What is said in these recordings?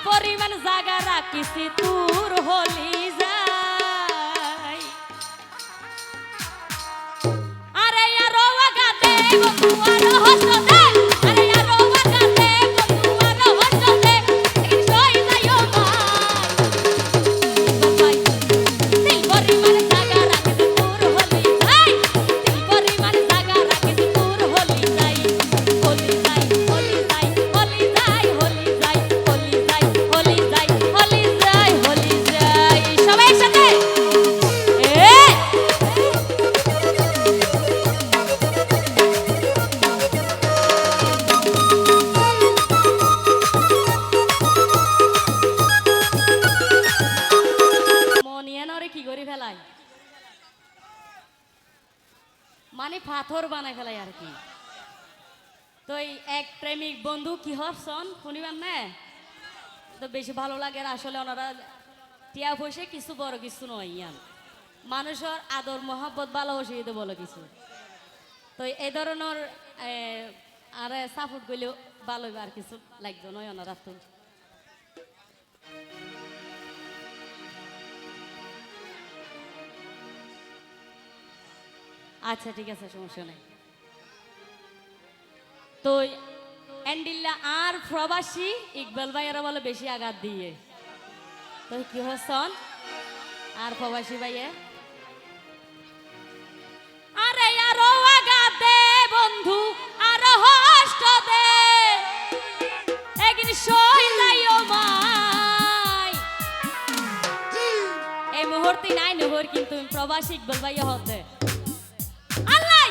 পরিমাণ জাগা রাখিছি তোর হলি যাই আরে আরো আগাতে বন্ধু আরো হস্ত দে আরে আরো আগাতে বন্ধু আরো হস্ত দে একদিন সই যাইও মাই দিল পরিমাণ জাগা রাখিছি তোর হলি যাই দিল পরিমাণ জাগা রাখিছি তোর হলি যাই হলি যাই হলি যাই হলি যাই হলি যাই হলি যাই হলি যাই হলি যাই হলি যাই সবাই একসাথে মনিয়ানরে কি করে ফেলাই মানে পাথর বানায় ফেলাই আর কি তো এই এক প্রেমিক বন্ধু কি হরসন শুনিবেন না তো বেশি ভালো লাগে আর আসলে ওনারা টিয়া পয়সা কিছু বড় কিছু নয় ইয়ান মানুষের আদর মহব্বত ভালোবাসি দিতে বলো কিছু তো এই ধরনের আর সাপোর্ট করলেও ভালো আর কিছু লাগবে নয় ওনারা তো আচ্ছা ঠিক আছে সমস্যা নেই তো এন্ডিল্লা আর প্রবাসী ইকবাল ভাইয়েরা বলে বেশি আঘাত দিয়ে তো কি হসন আর প্রবাসী ভাইয়ে আরে আরো আঘাত দে বন্ধু আরো হস্ত দে একদিন সই যাইও মাই এই মুহূর্তে নাই নহর কিন্তু প্রবাসী ইকবাল ভাইয়া হতে আল্লাহ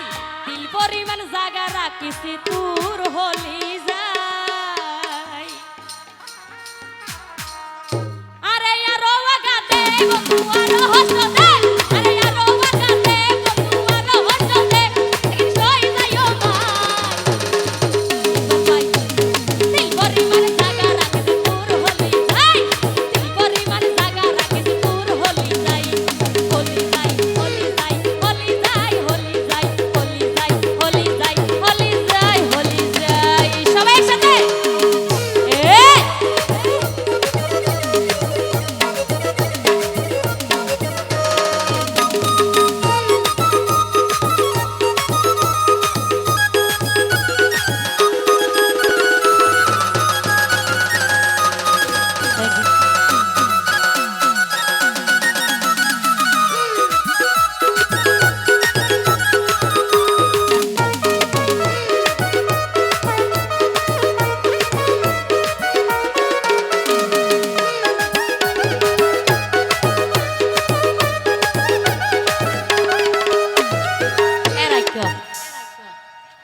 দিল পরিমাণ জাগা রাখিছি তোর হলি যাই আরে আরো আগাতে বন্ধু আরো হস্ত দে আরে আরো আগাতে বন্ধু আরো হস্ত দে একদিন সই যাইও মাই দিল পরিমাণ জাগা রাখিছি তোর হলি যাই দিল পরিমাণ জাগা রাখিছি তোর হলি যাই হলি যাই হলি যাই হলি যাই হলি যাই হলি যাই হলি যাই হলি যাই হলি যাই সবাই একসাথে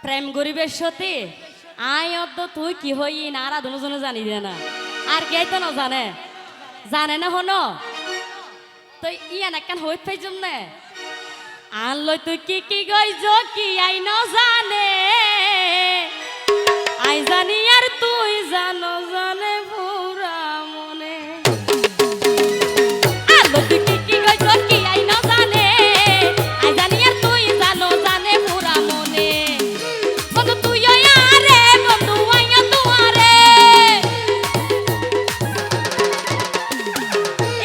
প্রেম গরিবের সতী আয় অদ্দ তুই কি হই না আর দুজনে জানি দে না আর কে তো না জানে জানে না হনো তো ইয়ান একখান হইত পাইজম না আনলো তুই কি গইজ কি আই ন জানে আই জানি আর তুই জানো জানে পুরা মনে আনলো তুই কি গইজ কি আই ন জানে আই জানি আর তুই জানো জানে পুরা মনে বন্ধু তুই আরে বন্ধু আইয়া তুয়ারে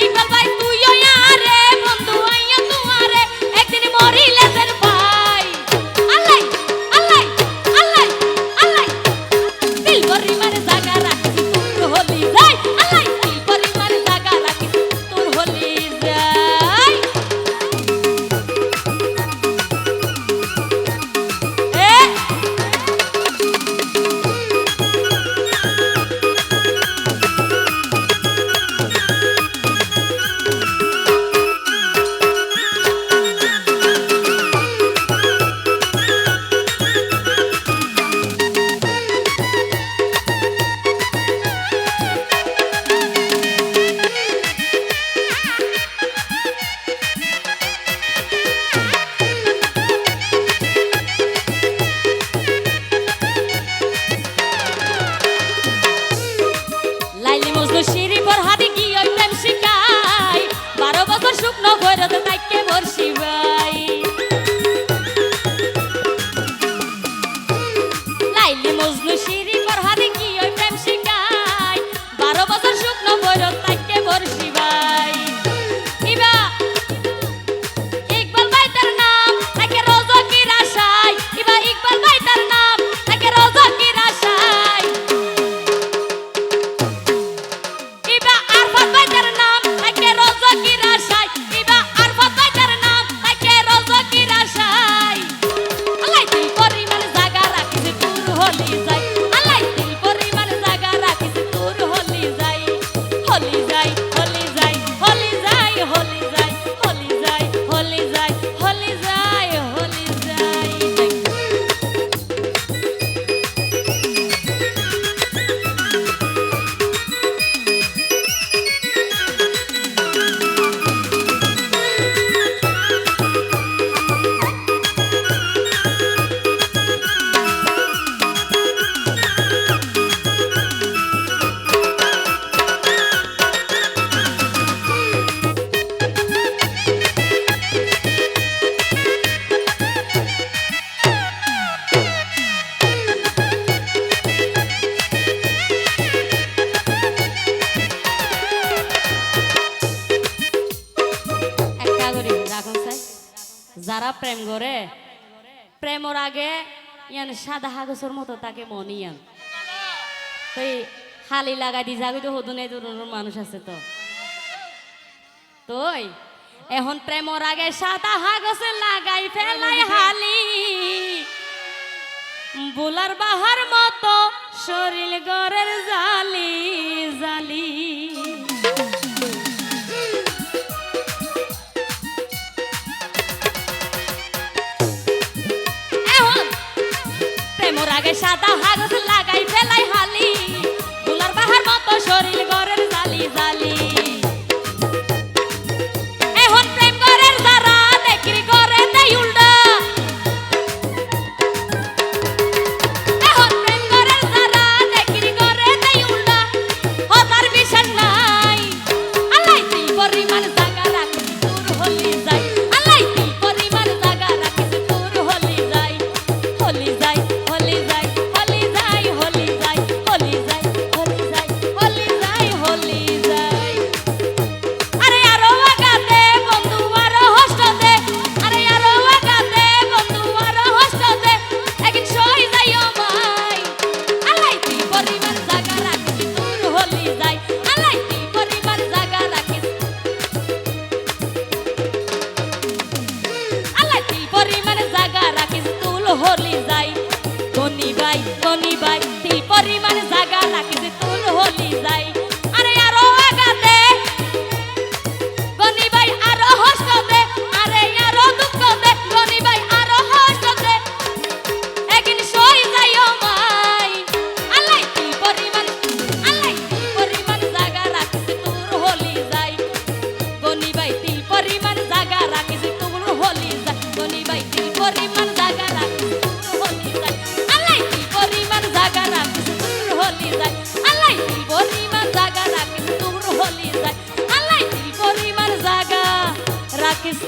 ইকবাল ভাই তুই আরে বন্ধু আইয়া তুয়ারে একদিন মরিলে যেন ভাই আল্লাহ আল্লাহ আল্লাহ আল্লাহ দিল পরিমাণ জাগা রাখিছি প্রেম করে প্রেমর আগে ইয়ান সাদা হাগসর মতো তাকে মনিয়ান তুই হালি লাগাই দি যাবি তো হদুনে দূরের মানুষ আছে তো তুই এখন প্রেমর আগে সাদা হাগসে লাগাই ফেলাই হালি বুলার বাহার মতো শরীর গরের জালি জালি এখন প্রেমর আগে সাদা হাগস লাগাই ফেলাই হালি বুলার বাহার মতো শরীর গরের জালি জালি এখন প্রেম গরের যারা দেখি করে দেই উল্টা হলি যাই গনি বাই তিল পরিমাণ জায়গা রাখিস তুল হলি যাই আরে আরো আগাতে গনি বাই আরো হস্ত দে আরে আরো দুঃখ দে গনি বাই আরো হস্ত দে একদিন সই যাইও মাই আল্লাহ তিল পরিমাণ জায়গা রাখিস তুল হলি যাই গনি বাই তিল পরিমাণ জায়গা রাখিস তুল হলি যাই গনি বাই তিল পরিমাণ জায়গা রাখিস রাখিস